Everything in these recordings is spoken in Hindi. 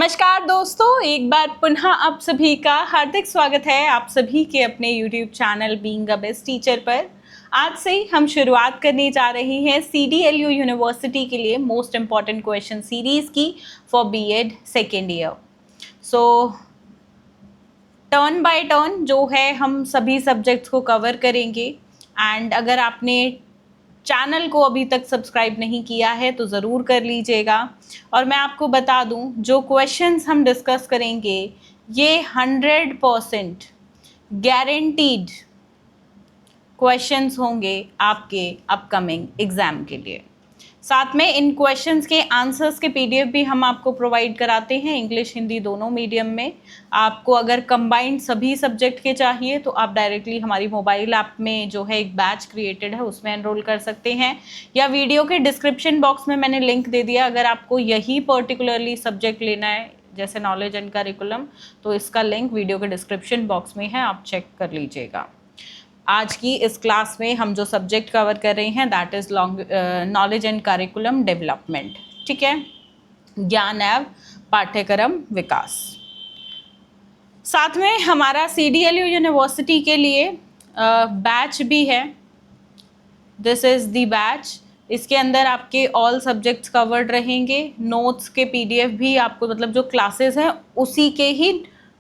नमस्कार दोस्तों, एक बार पुनः आप सभी का हार्दिक स्वागत है आप सभी के अपने YouTube channel being a best teacher पर। आज से हम शुरुआत करने जा रहे हैं CDLU यूनिवर्सिटी के लिए मोस्ट इम्पॉर्टेंट क्वेश्चन सीरीज की for BEd second year. So turn by turn जो है हम सभी सब्जेक्ट्स को कवर करेंगे। एंड अगर आपने चैनल को अभी तक सब्सक्राइब नहीं किया है तो ज़रूर कर लीजिएगा। और मैं आपको बता दूं, जो क्वेश्चंस हम डिस्कस करेंगे ये 100% गारंटीड क्वेश्चंस होंगे आपके अपकमिंग एग्ज़ाम के लिए। साथ में इन क्वेश्चंस के आंसर्स के PDF भी हम आपको प्रोवाइड कराते हैं, इंग्लिश हिंदी दोनों मीडियम में। आपको अगर कंबाइंड सभी सब्जेक्ट के चाहिए तो आप डायरेक्टली हमारी मोबाइल ऐप में जो है एक बैच क्रिएटेड है उसमें एनरोल कर सकते हैं, या वीडियो के डिस्क्रिप्शन बॉक्स में मैंने लिंक दे दिया। अगर आपको यही पर्टिकुलरली सब्जेक्ट लेना है जैसे नॉलेज एंड करिकुलम, तो इसका लिंक वीडियो के डिस्क्रिप्शन बॉक्स में है, आप चेक कर लीजिएगा। आज की इस क्लास में हम जो सब्जेक्ट कवर कर रहे हैं that is knowledge and curriculum development. ठीक है, ज्ञान एवं पाठ्यक्रम विकास। साथ में हमारा CDLU यूनिवर्सिटी के लिए बैच भी है। This is the batch. इसके अंदर आपके ऑल सब्जेक्ट्स कवर्ड रहेंगे। नोट्स के PDF भी आपको, मतलब जो क्लासेस हैं उसी के ही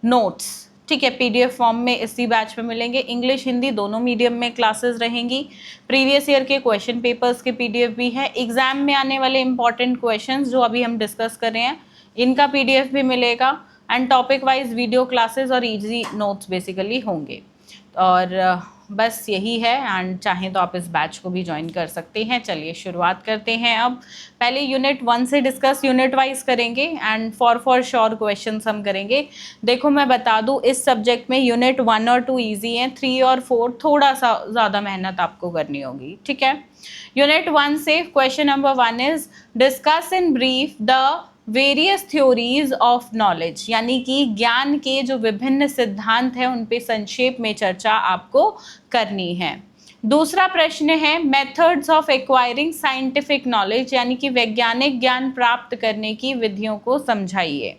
नोट्स, ठीक है, PDF फॉर्म में इसी बैच में मिलेंगे। इंग्लिश हिंदी दोनों मीडियम में क्लासेस रहेंगी। प्रीवियस ईयर के क्वेश्चन पेपर्स के PDF भी हैं। एग्जाम में आने वाले इंपॉर्टेंट क्वेश्चंस जो अभी हम डिस्कस कर रहे हैं इनका PDF भी मिलेगा। And topic wise video classes और इजी नोट्स बेसिकली होंगे। और बस यही है। एंड चाहें तो आप इस बैच को भी ज्वाइन कर सकते हैं। चलिए शुरुआत करते हैं। अब पहले यूनिट 1 से डिस्कस यूनिट वाइज करेंगे एंड फॉर श्योर क्वेश्चंस हम करेंगे। देखो मैं बता दूं, इस सब्जेक्ट में यूनिट 1 और 2 ईजी हैं, 3 और 4 थोड़ा सा ज़्यादा मेहनत आपको करनी होगी। ठीक है, यूनिट 1 से question number 1 is discuss in brief the various theories of knowledge, यानी कि ज्ञान के जो विभिन्न सिद्धांत हैं उन पे संक्षेप में चर्चा आपको करनी है। दूसरा प्रश्न है methods of acquiring scientific knowledge, यानी कि वैज्ञानिक ज्ञान प्राप्त करने की विधियों को समझाइए।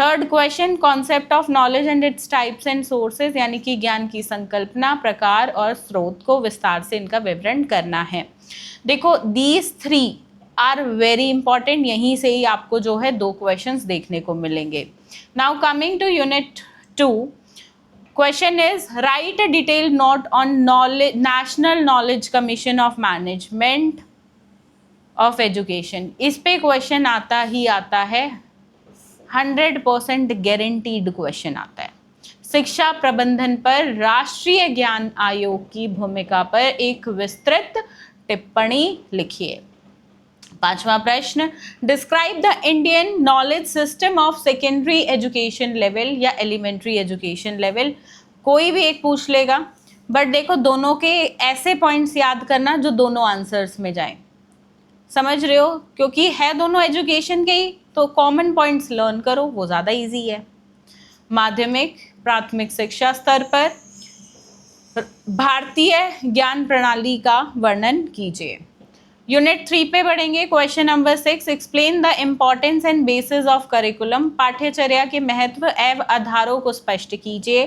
Third question concept of knowledge and its types and sources, यानी कि ज्ञान की संकल्पना, प्रकार और स्रोत को विस्तार से इनका विवरण करना है। देखो दीज 3 आर वेरी इंपॉर्टेंट, यहीं से ही आपको जो है 2 क्वेश्चंस देखने को मिलेंगे। Now coming to unit 2, question is write a detail note on knowledge national knowledge commission of management of education. इस पे क्वेश्चन आता ही आता है, 100% गारंटीड क्वेश्चन आता है। शिक्षा प्रबंधन पर राष्ट्रीय ज्ञान आयोग की भूमिका पर एक विस्तृत टिप्पणी लिखिए। 5वां प्रश्न describe the Indian knowledge system of secondary education level या एलिमेंट्री एजुकेशन लेवल। कोई भी एक पूछ लेगा, बट देखो दोनों के ऐसे पॉइंट्स याद करना जो दोनों आंसर्स में जाएं। समझ रहे हो, क्योंकि है दोनों एजुकेशन के ही, तो कॉमन पॉइंट्स लर्न करो, वो ज़्यादा इजी है। माध्यमिक प्राथमिक शिक्षा स्तर पर भारतीय ज्ञान प्रणाली का वर्णन कीजिए। यूनिट 3 पे बढ़ेंगे। Question number 6 explain the importance and bases of curriculum, पाठ्यचर्या के महत्व एवं आधारों को स्पष्ट कीजिए।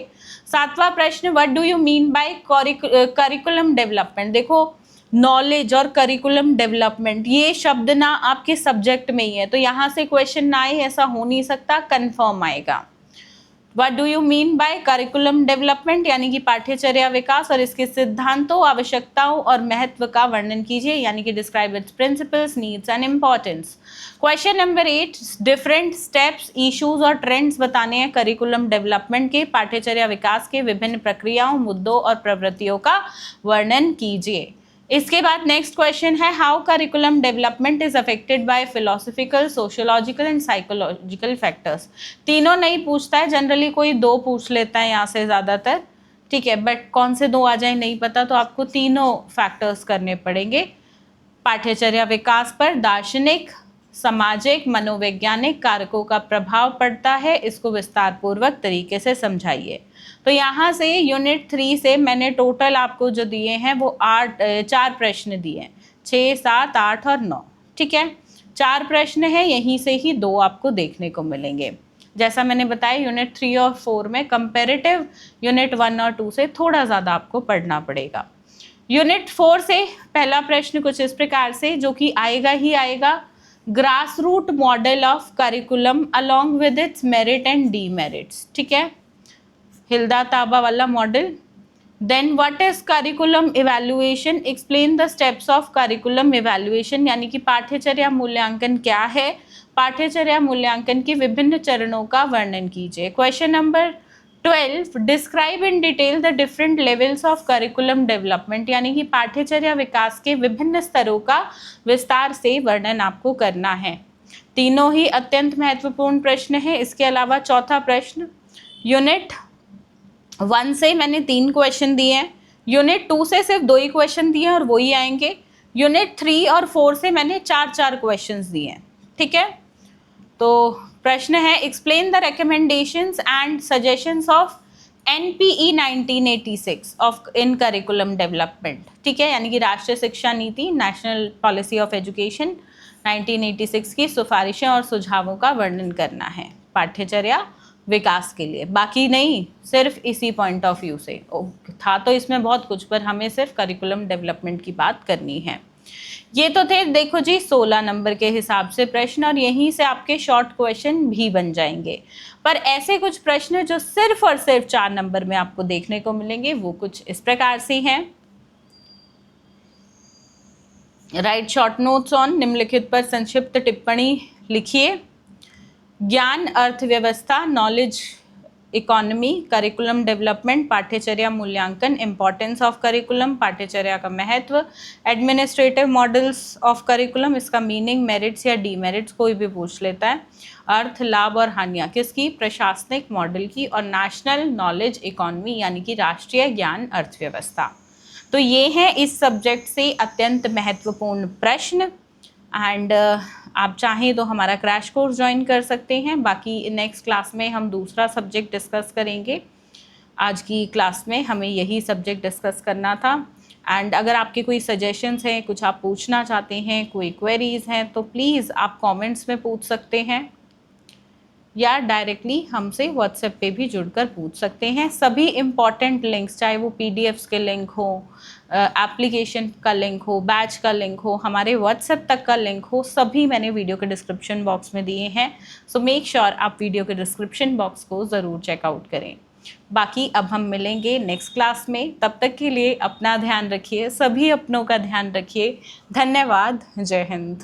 7वां प्रश्न what do you mean by curriculum development. देखो नॉलेज और करिकुलम डेवलपमेंट ये शब्द ना आपके सब्जेक्ट में ही है, तो यहाँ से क्वेश्चन ना आए ऐसा हो नहीं सकता, कन्फर्म आएगा। What do you mean by curriculum development, यानी कि पाठ्यचर्या विकास और इसके सिद्धांतों, आवश्यकताओं और महत्व का वर्णन कीजिए, यानी कि describe its principles, needs and importance। Question number 8 different steps, issues और ट्रेंड्स बताने हैं करिकुलम डेवलपमेंट के, पाठ्यचर्या विकास के विभिन्न प्रक्रियाओं, मुद्दों और प्रवृत्तियों का वर्णन कीजिए। इसके बाद नेक्स्ट क्वेश्चन है how curriculum development is affected by philosophical, sociological and psychological factors. तीनों नहीं पूछता है, जनरली कोई 2 पूछ लेता है यहाँ से ज़्यादातर, ठीक है, बट कौन से 2 आ जाए नहीं पता, तो आपको तीनों फैक्टर्स करने पड़ेंगे। पाठ्यचर्या विकास पर दार्शनिक, सामाजिक, मनोवैज्ञानिक कारकों का प्रभाव पड़ता है, इसको विस्तार पूर्वक तरीके से समझाइए। तो यहाँ से यूनिट 3 से मैंने टोटल आपको जो दिए हैं वो 4 प्रश्न दिए हैं, 6, 7, 8 और 9। ठीक है, 4 प्रश्न है, यहीं से ही 2 आपको देखने को मिलेंगे। जैसा मैंने बताया यूनिट 3 और 4 में कंपैरेटिव यूनिट 1 और 2 से थोड़ा ज़्यादा आपको पढ़ना पड़ेगा। यूनिट 4 से पहला प्रश्न कुछ इस प्रकार से, जो कि आएगा ही आएगा, grass root model of curriculum along with its merit and demerits. ठीक है, हिल्दा ताबा वाला model. Then what is curriculum evaluation, explain the steps of curriculum evaluation, यानी कि पाठ्यचर्या मूल्यांकन क्या है, पाठ्यचर्या मूल्यांकन के विभिन्न चरणों का वर्णन कीजिए। Question number 12, describe in detail the different levels of curriculum development, यानी कि पाठ्यचर्या विकास के विभिन्न स्तरों का विस्तार से वर्णन आपको करना है। तीनों ही अत्यंत महत्वपूर्ण प्रश्न है। इसके अलावा चौथा प्रश्न, यूनिट 1 से मैंने 3 क्वेश्चन दिए हैं, यूनिट 2 से सिर्फ 2 ही क्वेश्चन दिए हैं और वो ही आएंगे, यूनिट 3 और 4 से मैंने 4 क्वेश्चंस दिए हैं। ठीक है, तो प्रश्न है, explain the recommendations and suggestions of NPE 1986 of in curriculum development. ठीक है, यानी कि राष्ट्रीय शिक्षा नीति, नेशनल पॉलिसी ऑफ एजुकेशन 1986 की सिफारिशें और सुझावों का वर्णन करना है पाठ्यचर्या विकास के लिए, बाकी नहीं, सिर्फ इसी पॉइंट ऑफ व्यू से। था तो इसमें बहुत कुछ, पर हमें सिर्फ करिकुलम डेवलपमेंट की बात करनी है। ये तो थे, देखो जी, 16 नंबर के हिसाब से प्रश्न, और यहीं से आपके शॉर्ट क्वेश्चन भी बन जाएंगे। पर ऐसे कुछ प्रश्न जो सिर्फ और सिर्फ 4 नंबर में आपको देखने को मिलेंगे, वो कुछ इस प्रकार से हैं। राइट शॉर्ट नोट्स ऑन, निम्नलिखित पर संक्षिप्त टिप्पणी लिखिए। ज्ञान अर्थव्यवस्था, नॉलेज इकोनॉमी, करिकुलम डेवलपमेंट, पाठ्यचर्या मूल्यांकन, इंपॉर्टेंस ऑफ करिकुलम, पाठ्यचर्या का महत्व, एडमिनिस्ट्रेटिव मॉडल्स ऑफ करिकुलम, इसका मीनिंग, मेरिट्स या डीमेरिट्स कोई भी पूछ लेता है, अर्थ, लाभ और हानियाँ किसकी, प्रशासनिक मॉडल की, और नेशनल नॉलेज इकोनॉमी यानी कि राष्ट्रीय ज्ञान अर्थव्यवस्था। तो ये हैं इस सब्जेक्ट से अत्यंत महत्वपूर्ण प्रश्न। एंड आप चाहें तो हमारा क्रैश कोर्स ज्वाइन कर सकते हैं। बाकी नेक्स्ट क्लास में हम दूसरा सब्जेक्ट डिस्कस करेंगे। आज की क्लास में हमें यही सब्जेक्ट डिस्कस करना था। एंड अगर आपके कोई सजेशंस हैं, कुछ आप पूछना चाहते हैं, कोई क्वेरीज़ हैं, तो प्लीज़ आप कमेंट्स में पूछ सकते हैं या डायरेक्टली हमसे व्हाट्सएप पे भी जुड़कर पूछ सकते हैं। सभी इम्पॉर्टेंट लिंक्स, चाहे वो PDFs के लिंक हो, एप्लीकेशन का लिंक हो, बैच का लिंक हो, हमारे व्हाट्सएप तक का लिंक हो, सभी मैंने वीडियो के डिस्क्रिप्शन बॉक्स में दिए हैं। सो मेक श्योर आप वीडियो के डिस्क्रिप्शन बॉक्स को ज़रूर चेकआउट करें। बाकी अब हम मिलेंगे नेक्स्ट क्लास में, तब तक के लिए अपना ध्यान रखिए, सभी अपनों का ध्यान रखिए। धन्यवाद, जय हिंद।